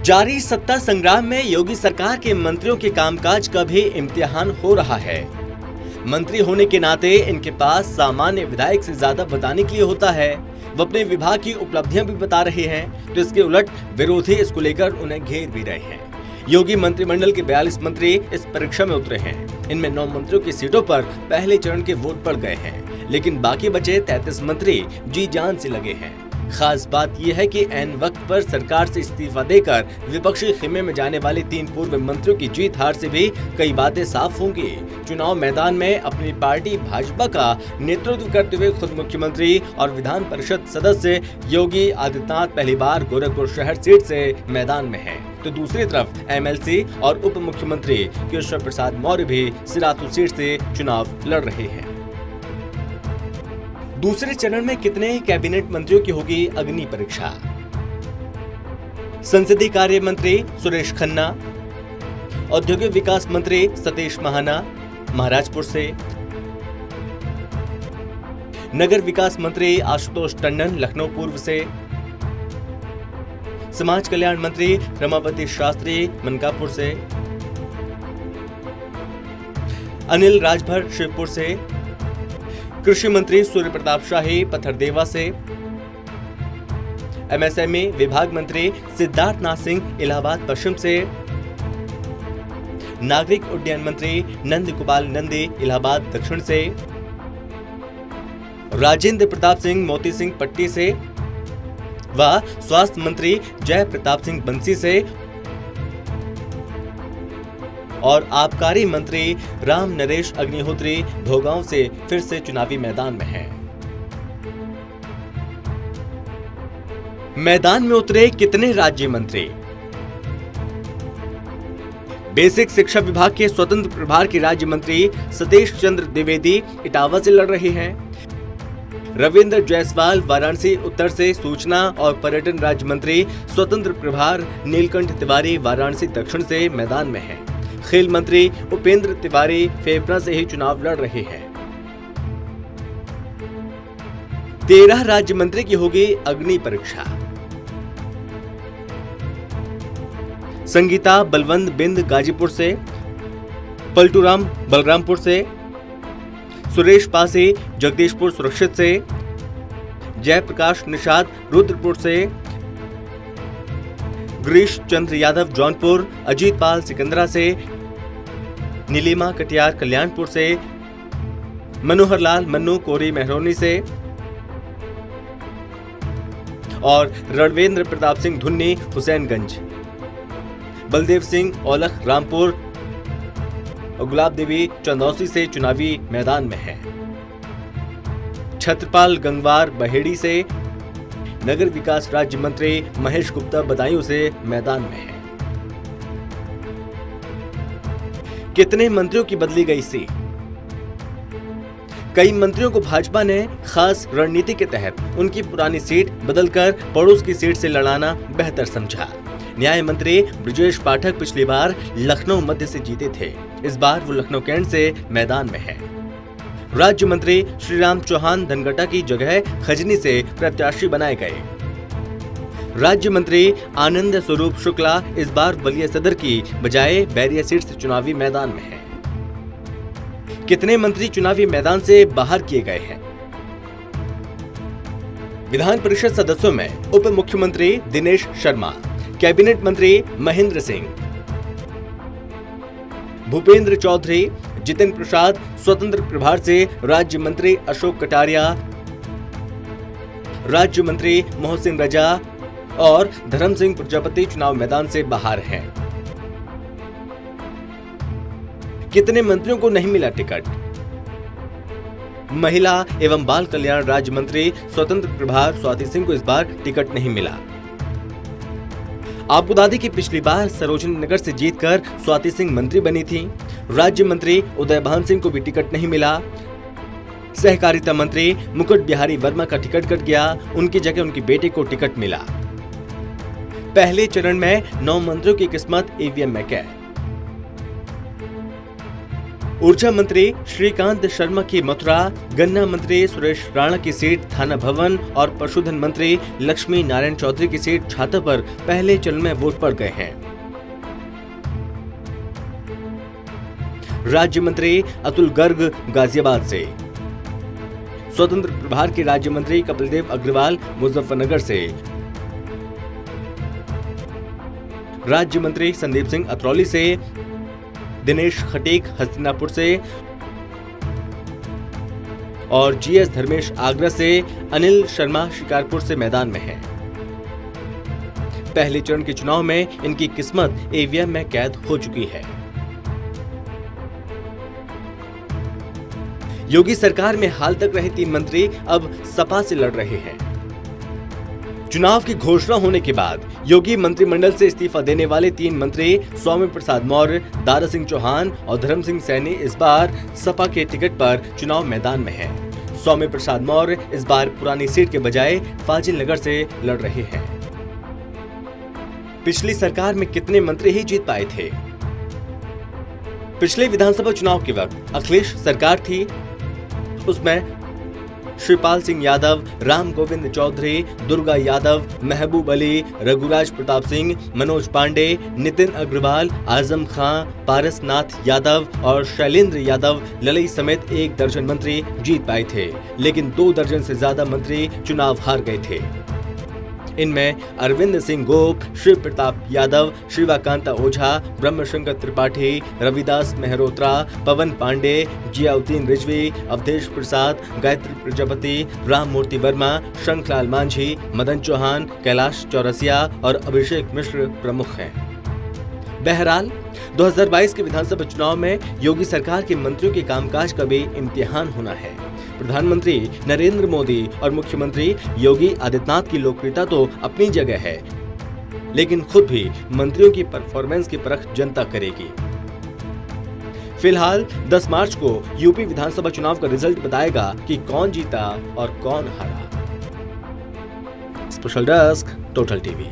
जारी सत्ता संग्राम में योगी सरकार के मंत्रियों के कामकाज का भी इम्तिहान हो रहा है। मंत्री होने के नाते इनके पास सामान्य विधायक से ज्यादा बताने के लिए होता है। वो अपने विभाग की उपलब्धियां भी बता रहे हैं, तो इसके उलट विरोधी इसको लेकर उन्हें घेर भी रहे हैं। योगी मंत्रिमंडल के 42 मंत्री इस परीक्षा में उतरे हैं। इनमें 9 मंत्रियों की सीटों पर पहले चरण के वोट पड़ गए हैं, लेकिन बाकी बचे 33 मंत्री जी जान से लगे हैं। खास बात यह है कि ऐन वक्त पर सरकार से इस्तीफा देकर विपक्षी खेमे में जाने वाले 3 पूर्व मंत्रियों की जीत हार से भी कई बातें साफ होंगी। चुनाव मैदान में अपनी पार्टी भाजपा का नेतृत्व करते हुए खुद मुख्यमंत्री और विधान परिषद सदस्य योगी आदित्यनाथ पहली बार गोरखपुर शहर सीट से मैदान में हैं, तो दूसरी तरफ एमएलसी और उप मुख्यमंत्री केशव प्रसाद मौर्य भी सिराथू सीट से चुनाव लड़ रहे हैं। दूसरे चरण में कितने कैबिनेट मंत्रियों की होगी अग्नि परीक्षा। संसदीय कार्य मंत्री सुरेश खन्ना, औद्योगिक विकास मंत्री सतीश महाना महाराजपुर से, नगर विकास मंत्री आशुतोष टंडन लखनऊ पूर्व से, समाज कल्याण मंत्री रमापति शास्त्री मनकापुर से, अनिल राजभर शिवपुर से, कृषि मंत्री सूर्य प्रताप शाही पथरदेवा से, एमएसएमई विभाग मंत्री सिद्धार्थ नाथ सिंह इलाहाबाद पश्चिम से, नागरिक उड्डयन मंत्री नंद गोपाल नंदी इलाहाबाद दक्षिण से, राजेंद्र प्रताप सिंह मोती सिंह पट्टी से व स्वास्थ्य मंत्री जय प्रताप सिंह बंसी से और आबकारी मंत्री राम नरेश अग्निहोत्री भोगांव से फिर से चुनावी मैदान में हैं। मैदान में उतरे कितने राज्य मंत्री। बेसिक शिक्षा विभाग के स्वतंत्र प्रभार के राज्य मंत्री सतीश चंद्र द्विवेदी इटावा से लड़ रहे हैं। रविंद्र जायसवाल वाराणसी उत्तर से सूचना और पर्यटन राज्य मंत्री स्वतंत्र प्रभार नीलकंठ तिवारी वाराणसी दक्षिण से मैदान में हैं। खेल मंत्री उपेंद्र तिवारी फेफड़ा से ही चुनाव लड़ रहे हैं। 13 राज्य मंत्री की होगी अग्नि परीक्षा। संगीता बलवंत बिंद गाजीपुर से, पलटूराम बलरामपुर से, सुरेश पासी जगदीशपुर सुरक्षित से, जयप्रकाश निषाद रुद्रपुर से, गिरीश चंद्र यादव जौनपुर, अजीत पाल सिकंदरा से, नीलिमा कटियार कल्याणपुर से, मनोहर लाल मन्नू कोरी मेहरौनी से और रणवेंद्र प्रताप सिंह धुन्नी हुसैनगंज, बलदेव सिंह औलख रामपुर और गुलाब देवी चंदौसी से चुनावी मैदान में है। छत्रपाल गंगवार बहेड़ी से, नगर विकास राज्य मंत्री महेश गुप्ता बदायूं से मैदान में है। कितने मंत्रियों की बदली गई सीट। कई मंत्रियों को भाजपा ने खास रणनीति के तहत उनकी पुरानी सीट बदलकर पड़ोस की सीट से लड़ाना बेहतर समझा। न्याय मंत्री ब्रजेश पाठक पिछली बार लखनऊ मध्य से जीते थे, इस बार वो लखनऊ कैंट से मैदान में है। राज्य मंत्री श्रीराम चौहान धनगटा की जगह खजनी से प्रत्याशी बनाए गए। राज्य मंत्री आनंद स्वरूप शुक्ला इस बार बलिया सदर की बजाय बैरिया सीट से चुनावी मैदान में है। कितने मंत्री चुनावी मैदान से बाहर किए गए हैं। विधान परिषद सदस्यों में उप मुख्यमंत्री दिनेश शर्मा, कैबिनेट मंत्री महेंद्र सिंह, भूपेंद्र चौधरी, जितेंद्र प्रसाद स्वतंत्र प्रभार से राज्य मंत्री अशोक कटारिया, राज्य मंत्री मोहसिन रजा और धर्म सिंह प्रजापति चुनाव मैदान से बाहर हैं। कितने मंत्रियों को नहीं मिला टिकट। महिला एवं बाल कल्याण राज्य मंत्री स्वतंत्र प्रभार स्वाति सिंह को इस बार टिकट नहीं मिला। आपको बता दें कि पिछली बार सरोजनी नगर से जीतकर स्वाति सिंह मंत्री बनी थी। राज्य मंत्री उदय भान सिंह को भी टिकट नहीं मिला। सहकारिता मंत्री मुकुट बिहारी वर्मा का टिकट कट गया, उनकी जगह उनकी बेटे को टिकट मिला। पहले चरण में 9 मंत्रियों की किस्मत ईवीएम में कैद। ऊर्जा मंत्री श्रीकांत शर्मा की मथुरा, गन्ना मंत्री सुरेश राणा की सीट थाना भवन और पशुधन मंत्री लक्ष्मी नारायण चौधरी की सीट छाता पर पहले चरण में वोट पड़ गए हैं। राज्य मंत्री अतुल गर्ग गाजियाबाद से, स्वतंत्र प्रभार के राज्य मंत्री कपिलदेव अग्रवाल मुजफ्फरनगर से, राज्य मंत्री संदीप सिंह अतरौली से, दिनेश खटीक हस्तिनापुर से और जीएस धर्मेश आगरा से, अनिल शर्मा शिकारपुर से मैदान में हैं। पहले चरण के चुनाव में इनकी किस्मत ईवीएम में कैद हो चुकी है। योगी सरकार में हाल तक रहे 3 मंत्री अब सपा से लड़ रहे हैं। चुनाव की घोषणा होने के बाद योगी मंत्रिमंडल से इस्तीफा देने वाले 3 मंत्री स्वामी प्रसाद मौर्य, दारा सिंह चौहान और धर्म सिंह सैनी इस बार सपा के टिकट पर चुनाव मैदान में हैं। स्वामी प्रसाद मौर्य इस बार पुरानी सीट के बजाय फाजिल नगर से लड़ रहे हैं। पिछली सरकार में कितने मंत्री ही जीत पाए थे? पिछले विधानसभा चुनाव के वक्त अखिलेश सरकार थी, उसमें शिवपाल सिंह यादव, राम गोविंद चौधरी, दुर्गा यादव, महबूब अली, रघुराज प्रताप सिंह, मनोज पांडे, नितिन अग्रवाल, आजम खां, पारसनाथ यादव और शैलेंद्र यादव ललई समेत 1 दर्जन मंत्री जीत पाए थे, लेकिन 2 दर्जन से ज्यादा मंत्री चुनाव हार गए थे। इनमें अरविंद सिंह गोप, शिव प्रताप यादव, शिवाकांता ओझा, ब्रह्मशंकर त्रिपाठी, रविदास मेहरोत्रा, पवन पांडे, जियाउद्दीन रिजवी, अवधेश प्रसाद, गायत्री प्रजापति, राम मूर्ति वर्मा, शंखलाल मांझी, मदन चौहान, कैलाश चौरसिया और अभिषेक मिश्र प्रमुख हैं। बहरहाल 2022 के विधानसभा चुनाव में योगी सरकार के मंत्रियों के कामकाज का भी इम्तिहान होना है। प्रधानमंत्री नरेंद्र मोदी और मुख्यमंत्री योगी आदित्यनाथ की लोकप्रियता तो अपनी जगह है, लेकिन खुद भी मंत्रियों की परफॉर्मेंस की परख जनता करेगी। फिलहाल 10 मार्च को यूपी विधानसभा चुनाव का रिजल्ट बताएगा कि कौन जीता और कौन हारा। Special desk, total TV.